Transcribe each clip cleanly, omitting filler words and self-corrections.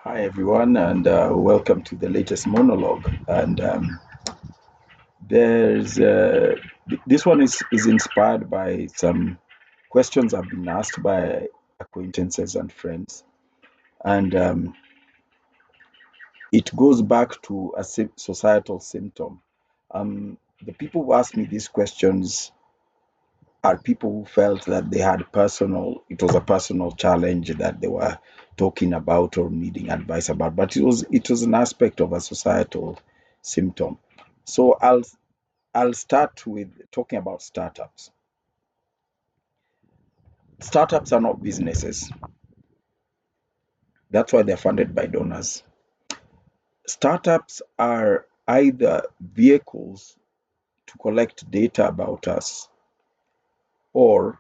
Hi, everyone, and welcome to the latest monologue. And there's this one is inspired by some questions I've been asked by acquaintances and friends, and it goes back to a societal symptom. The people who asked me these questions are people who felt that it was a personal challenge that they were talking about or needing advice about, but it was an aspect of a societal symptom. So I'll start with talking about startups. Startups are not businesses. That's why they're funded by donors. Startups are either vehicles to collect data about us or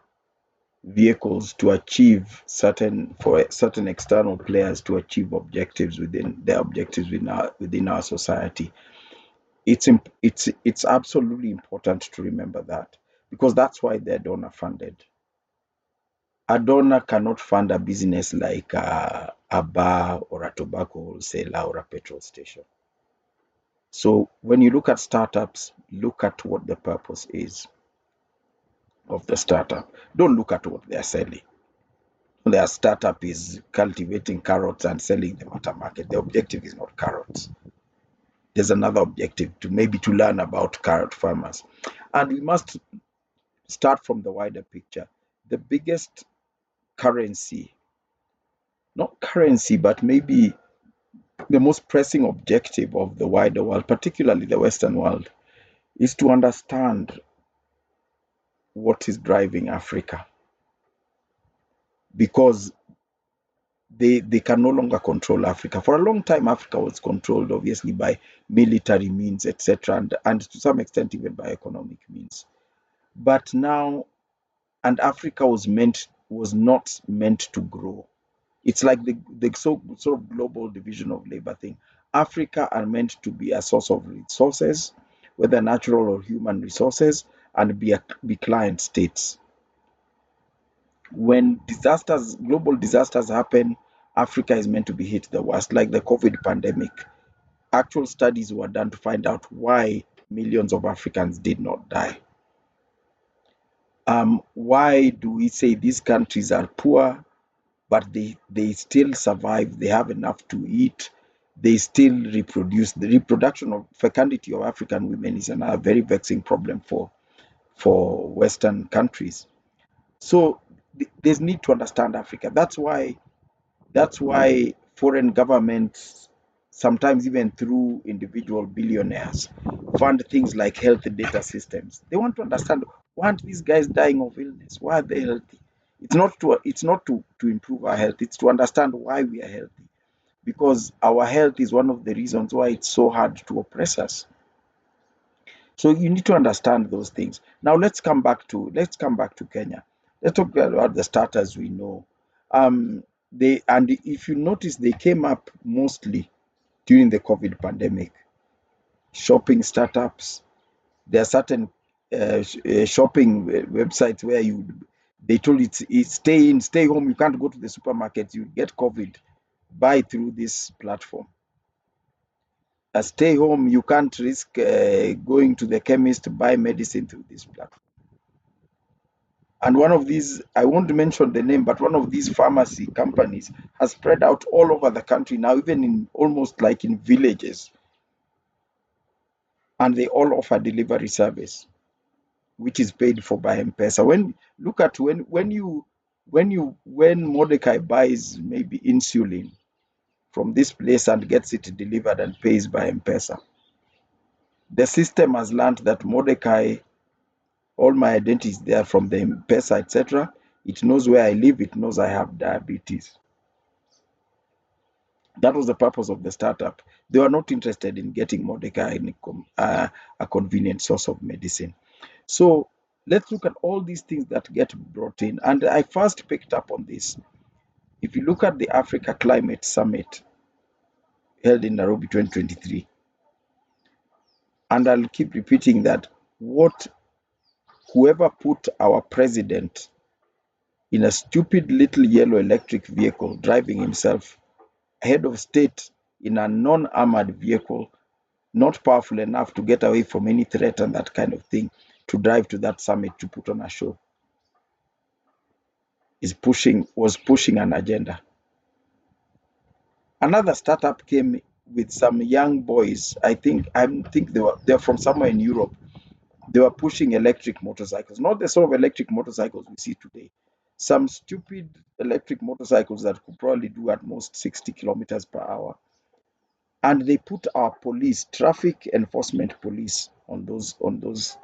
vehicles to achieve certain external players to achieve objectives within our society. It's absolutely important to remember that, because that's why they're donor funded. A donor cannot fund a business like a bar or a tobacco wholesaler or a petrol station. So when you look at startups, look at what the purpose is of the startup. Don't look at what they're selling. Their startup is cultivating carrots and selling them at a market. The objective is not carrots. There's another objective, to learn about carrot farmers. And we must start from the wider picture. The biggest currency, not currency, but maybe the most pressing objective of the wider world, particularly the Western world, is to understand what is driving Africa, because they can no longer control Africa. For a long time, Africa was controlled obviously by military means, etc., and to some extent even by economic means. But now, and Africa was not meant to grow. It's like the sort of global division of labor thing. Africa are meant to be a source of resources, whether natural or human resources, and be client states. When global disasters happen, Africa is meant to be hit the worst, like the COVID pandemic. Actual studies were done to find out why millions of Africans did not die. Why do we say these countries are poor, but they still survive? They have enough to eat. They still reproduce. The reproduction of fecundity of African women is another very vexing problem for Western countries. So there's need to understand Africa. That's why foreign governments, sometimes even through individual billionaires, fund things like health data systems. They want to understand, why aren't these guys dying of illness? Why are they healthy? It's not to improve our health, it's to understand why we are healthy. Because our health is one of the reasons why it's so hard to oppress us. So you need to understand those things. Now let's come back to Kenya. Let's talk about the starters we know. If you notice, they came up mostly during the COVID pandemic. Shopping startups. There are certain shopping websites where they told it's stay in, stay home. You can't go to the supermarket. You get COVID. Buy through this platform. Stay home. You can't risk going to the chemist to buy medicine through this platform. And one of these, I won't mention the name, but one of these pharmacy companies has spread out all over the country now, even in almost like in villages, and they all offer delivery service, which is paid for by M-Pesa. When look at when Mordecai buys maybe insulin from this place and gets it delivered and pays by M-Pesa, the system has learned that Mordecai, all my identity is there from the M-Pesa, etc. It knows where I live. It knows I have diabetes. That was the purpose of the startup. They were not interested in getting Mordecai a convenient source of medicine. So let's look at all these things that get brought in. And I first picked up on this. If you look at the Africa Climate Summit held in Nairobi 2023, and I'll keep repeating that, what whoever put our president in a stupid little yellow electric vehicle driving himself head of state in a non-armored vehicle, not powerful enough to get away from any threat and that kind of thing, to drive to that summit to put on a show, was pushing an agenda. Another startup came with some young boys. I think they're from somewhere in Europe. They were pushing electric motorcycles, not the sort of electric motorcycles we see today. Some stupid electric motorcycles that could probably do at most 60 kilometers per hour. And they put our police, traffic enforcement police, on those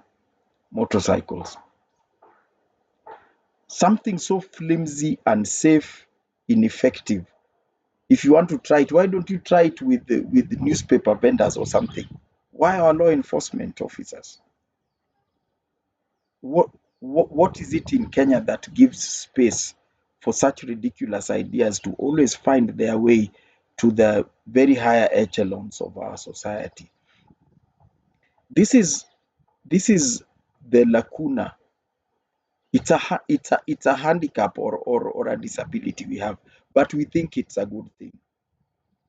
motorcycles. Something so flimsy, unsafe, ineffective. If you want to try it, why don't you try it with the newspaper vendors or something? Why our law enforcement officers? What, what is it in Kenya that gives space for such ridiculous ideas to always find their way to the very higher echelons of our society? This is this is the lacuna. It's a handicap, or a disability we have, but we think it's a good thing.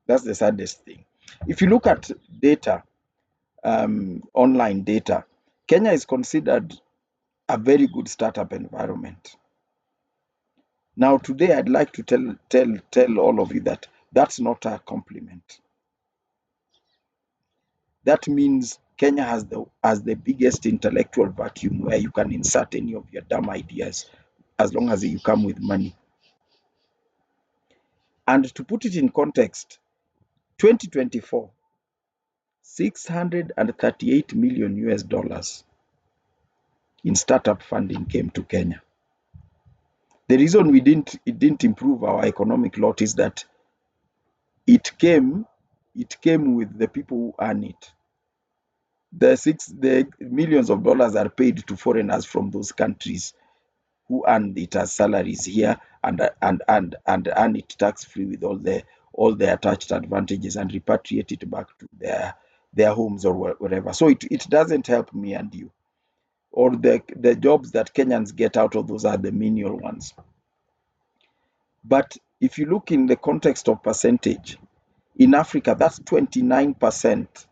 That's the saddest thing. If you look at data, online data, Kenya is considered a very good startup environment. Now, today, I'd like to tell all of you that that's not a compliment. That means Kenya has the biggest intellectual vacuum where you can insert any of your dumb ideas as long as you come with money. And to put it in context, 2024, 638 million US dollars in startup funding came to Kenya. The reason it didn't improve our economic lot is that it came with the people who earn it. The millions of dollars are paid to foreigners from those countries who earn it as salaries here, and earn it tax free with all the attached advantages, and repatriate it back to their homes or wherever. So it doesn't help me and you. Or the jobs that Kenyans get out of those are the menial ones. But if you look in the context of percentage, in Africa, that's 29%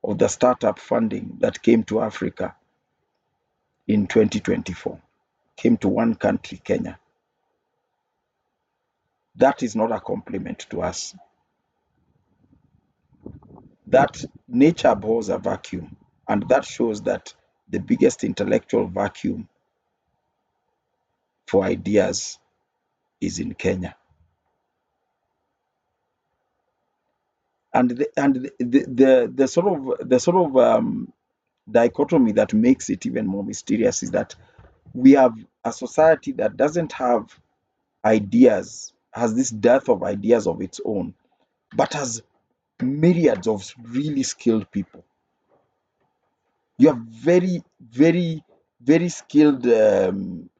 of the startup funding that came to Africa in 2024, came to one country, Kenya. That is not a compliment to us. That nature abhors a vacuum, and that shows that the biggest intellectual vacuum for ideas is in Kenya. And the dichotomy that makes it even more mysterious is that we have a society that doesn't have ideas, has this dearth of ideas of its own, but has myriads of really skilled people. You have very, very, very skilled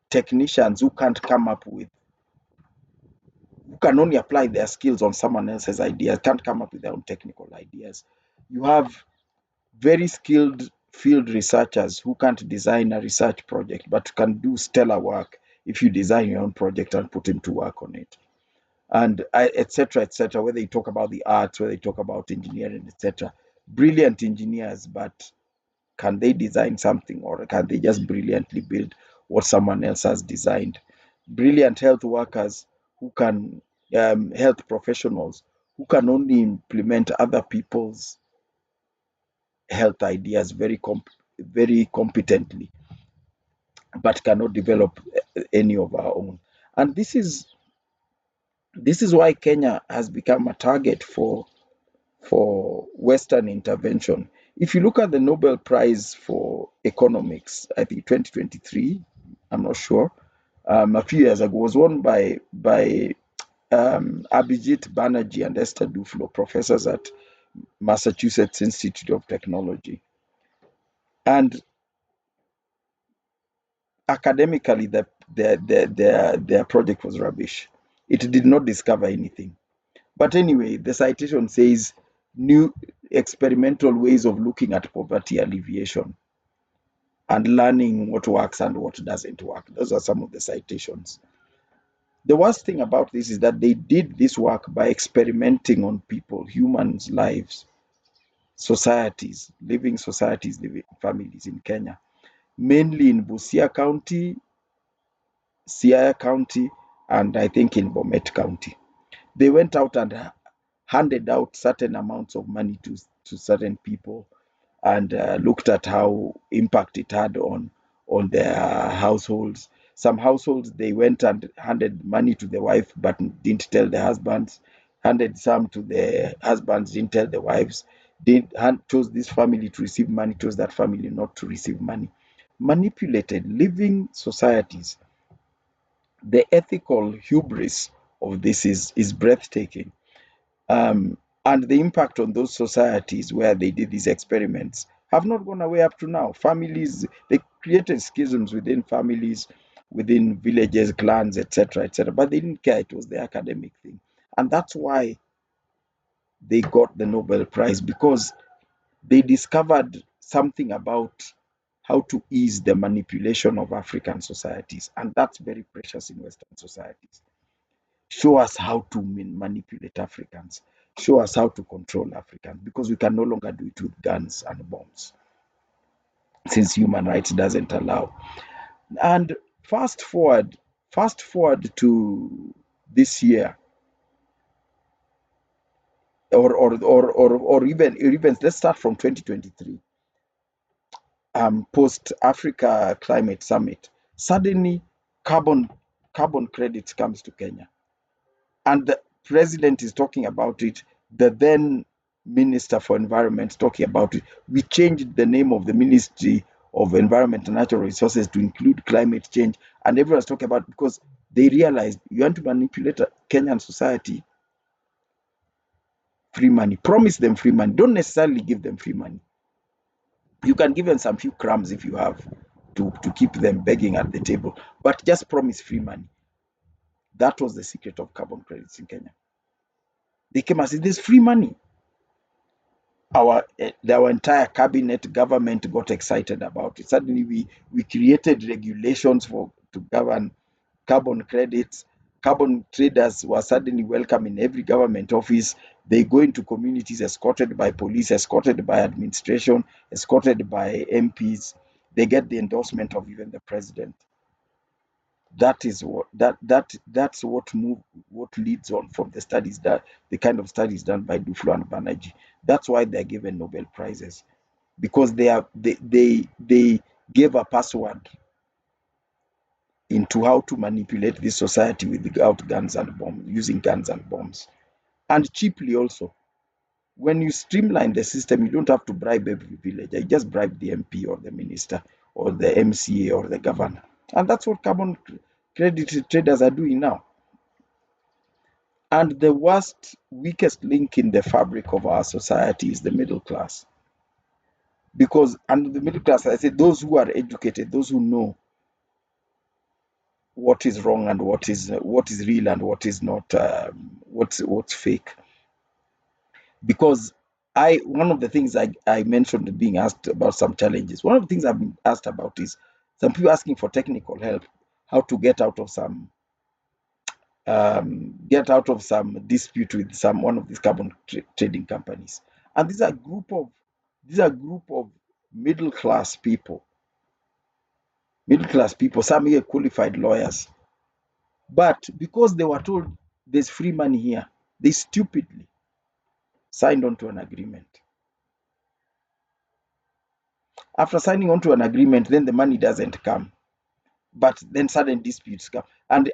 technicians who can only apply their skills on someone else's ideas, can't come up with their own technical ideas. You have very skilled field researchers who can't design a research project, but can do stellar work if you design your own project and put them to work on it. And etc., etc., whether you talk about the arts, whether you talk about engineering, etc. Brilliant engineers, but can they design something, or can they just brilliantly build what someone else has designed? Brilliant health workers who can, health professionals who can only implement other people's health ideas very competently, but cannot develop any of our own. And this is why Kenya has become a target for Western intervention. If you look at the Nobel Prize for Economics, I think 2023, I'm not sure, a few years ago, was won by Abhijit Banerjee and Esther Duflo, professors at Massachusetts Institute of Technology. And academically, their project was rubbish. It did not discover anything. But anyway, the citation says new experimental ways of looking at poverty alleviation and learning what works and what doesn't work. Those are some of the citations. The worst thing about this is that they did this work by experimenting on people, humans' lives, societies, living families in Kenya, mainly in Busia County, Siaya County, and I think in Bomet County. They went out and handed out certain amounts of money to certain people, and looked at how impact it had on their households. Some households, they went and handed money to the wife but didn't tell the husbands. Handed some to the husbands, didn't tell the wives. Did chose this family to receive money, chose that family not to receive money. Manipulated living societies. The ethical hubris of this is breathtaking. Um, and the impact on those societies where they did these experiments have not gone away up to now. Families, they created schisms within families, within villages, clans, etc., etc. But they didn't care. It was the academic thing. And that's why they got the Nobel Prize, because they discovered something about how to ease the manipulation of African societies. And that's very precious in Western societies. Show us how to manipulate Africans. Show us how to control Africans, because we can no longer do it with guns and bombs, since human rights doesn't allow. And fast forward, fast forward to this year, or even let's start from 2023, post Africa Climate Summit. Suddenly, carbon carbon credits comes to Kenya, and the president is talking about it. The then minister for environment is talking about it. We changed the name of the Ministry of Environment and Natural Resources to include climate change, and everyone's talking about it because they realized you want to manipulate a Kenyan society. Free money, promise them free money, don't necessarily give them free money. You can give them some few crumbs if you have to keep them begging at the table, but just promise free money. That was the secret of carbon credits in Kenya. They came and said there's free money. Our entire cabinet government got excited about it. Suddenly we created regulations for to govern carbon credits. Carbon traders were suddenly welcome in every government office. They go into communities escorted by police, escorted by administration, escorted by MPs. They get the endorsement of even the president. That's what leads on from the studies, that the kind of studies done by Duflo and Banerjee. That's why they're given Nobel prizes, because they gave a password into how to manipulate this society without guns and bombs, using guns and bombs, and cheaply also. When you streamline the system, you don't have to bribe every villager. You just bribe the MP or the minister or the MCA or the governor, and that's what carbon credit traders are doing now. And the worst, weakest link in the fabric of our society is the middle class. Because under the middle class, I say those who are educated, those who know what is wrong and what is real and what is not, what's fake. Because one of the things I mentioned, being asked about some challenges. One of the things I've been asked about is some people asking for technical help, how to get out of some dispute with some one of these carbon trading companies. And these are group of middle class people, some here qualified lawyers. But because they were told there's free money here, they stupidly signed on to an agreement. After signing on to an agreement, then the money doesn't come. But then sudden disputes come. And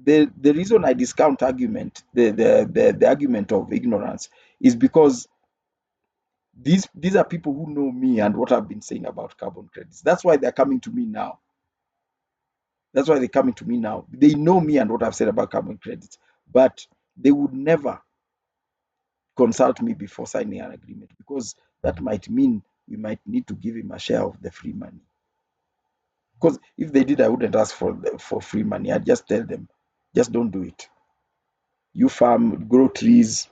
the reason I discount the argument of ignorance is because these are people who know me and what I've been saying about carbon credits. That's why they're coming to me now. That's why they're coming to me now. They know me and what I've said about carbon credits, but they would never consult me before signing an agreement, because that might mean we might need to give him a share of the free money. Because if they did, I wouldn't ask for free money. I'd just tell them, just don't do it. You farm, grow trees,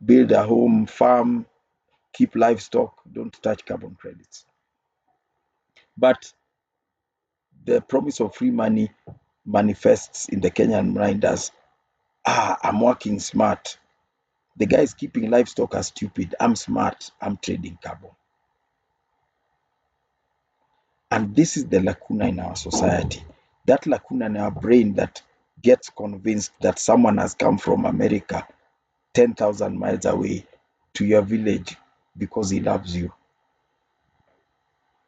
build a home, farm, keep livestock, don't touch carbon credits. But the promise of free money manifests in the Kenyan mind as, I'm working smart. The guy is keeping livestock as stupid. I'm smart. I'm trading carbon. And this is the lacuna in our society. That lacuna in our brain that gets convinced that someone has come from America 10,000 miles away to your village because he loves you.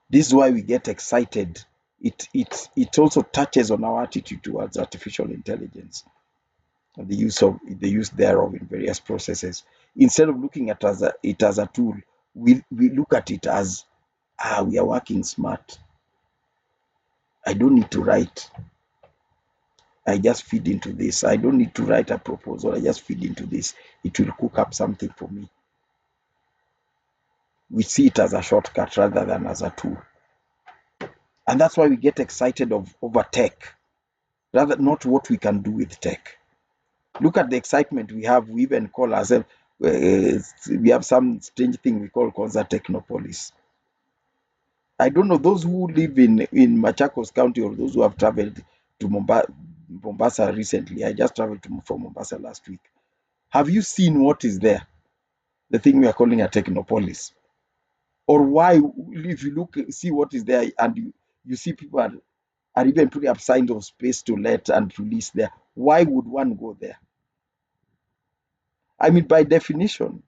This is why we get excited. It also touches on our attitude towards artificial intelligence and the use thereof in various processes. Instead of looking at it as a tool, we look at it as, we are working smart. I don't need to write. I just feed into this. I don't need to write a proposal. I just feed into this. It will cook up something for me. We see it as a shortcut rather than as a tool. And that's why we get excited over tech, rather not what we can do with tech. Look at the excitement we have. We even call ourselves, we have some strange thing we call Konza Technopolis. I don't know, those who live in Machakos County or those who have traveled to Mombasa recently. I just traveled from Mombasa last week. Have you seen what is there? The thing we are calling a Technopolis. Or why, if you see what is there and you see people are even putting up signs of space to let and release there, why would one go there? I mean, by definition,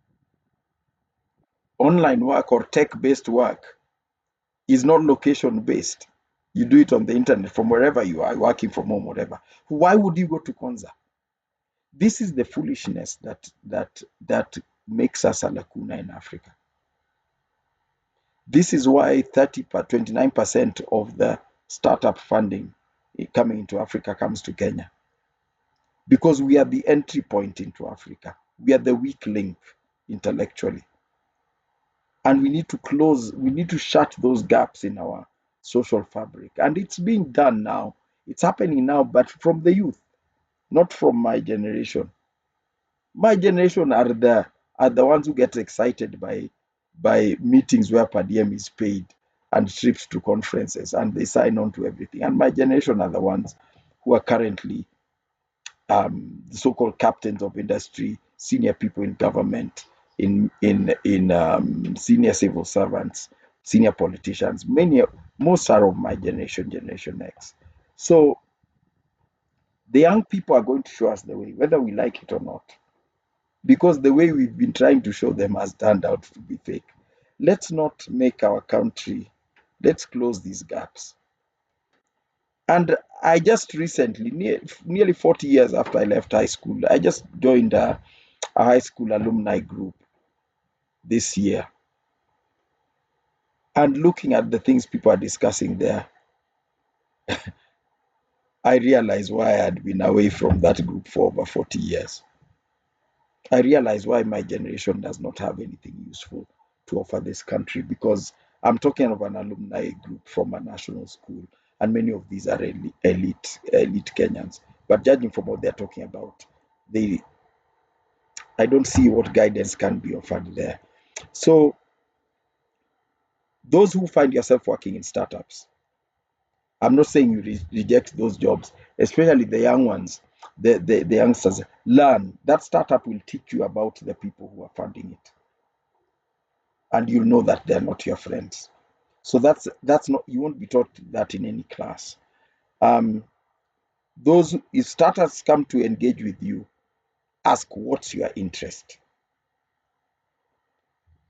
online work or tech-based work is not location-based. You do it on the internet from wherever you are, working from home, whatever. Why would you go to Konza? This is the foolishness that makes us a lacuna in Africa. This is why 29% of the startup funding coming into Africa comes to Kenya. Because we are the entry point into Africa. We are the weak link intellectually. And we need to shut those gaps in our social fabric. And it's being done now. It's happening now, but from the youth, not from my generation. My generation are the ones who get excited by meetings where per diem is paid and trips to conferences and they sign on to everything. And my generation are the ones who are currently the so-called captains of industry, senior people in government, in senior civil servants, senior politicians. Most are of my generation, Generation X. So the young people are going to show us the way, whether we like it or not, because the way we've been trying to show them has turned out to be fake. Let's not make our country. Let's close these gaps. And I just recently, nearly 40 years after I left high school, I just joined a high school alumni group this year. And looking at the things people are discussing there, I realized why I had been away from that group for over 40 years. I realized why my generation does not have anything useful to offer this country, because I'm talking of an alumni group from a national school, and many of these are elite Kenyans. But judging from what they're talking about, they I don't see what guidance can be offered there. So those who find yourself working in startups, I'm not saying you reject those jobs, especially the young ones, the youngsters. Learn. That startup will teach you about the people who are funding it. And you'll know that they're not your friends. So that's not, you won't be taught that in any class. Um, if startups come to engage with you, ask what's your interest.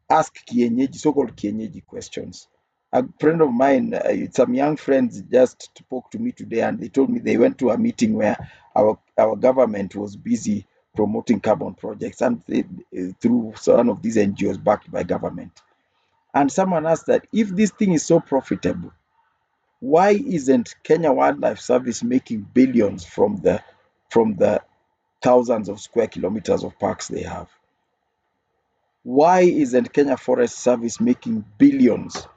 Ask kienyeji, so-called kienyeji questions. A friend of mine, some young friends just spoke to me today, and they told me they went to a meeting where our government was busy promoting carbon projects and through one of these NGOs backed by government. And someone asked that if this thing is so profitable, why isn't Kenya Wildlife Service making billions from the thousands of square kilometers of parks they have? Why isn't Kenya Forest Service making billions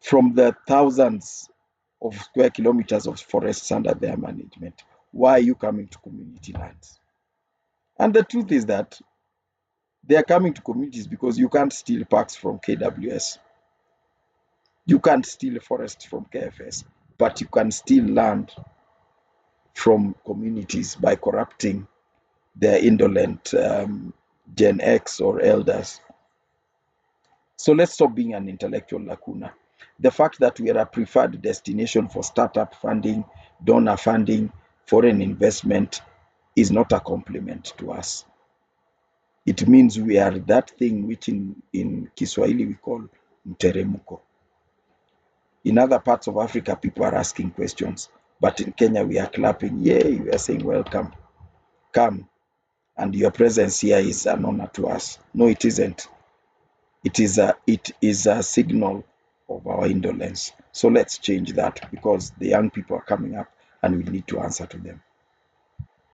from the thousands of square kilometers of forests under their management? Why are you coming to community lands? And the truth is that they are coming to communities because you can't steal parks from KWS. You can't steal forests from KFS, but you can steal land from communities by corrupting their indolent Gen X or elders. So let's stop being an intellectual lacuna. The fact that we are a preferred destination for startup funding, donor funding, foreign investment is not a compliment to us. It means we are that thing which in Kiswahili we call mteremko. In other parts of Africa, people are asking questions, but in Kenya, we are clapping. Yay, we are saying, welcome, come. And your presence here is an honor to us. No, it isn't. It is a signal of our indolence. So let's change that because the young people are coming up and we need to answer to them.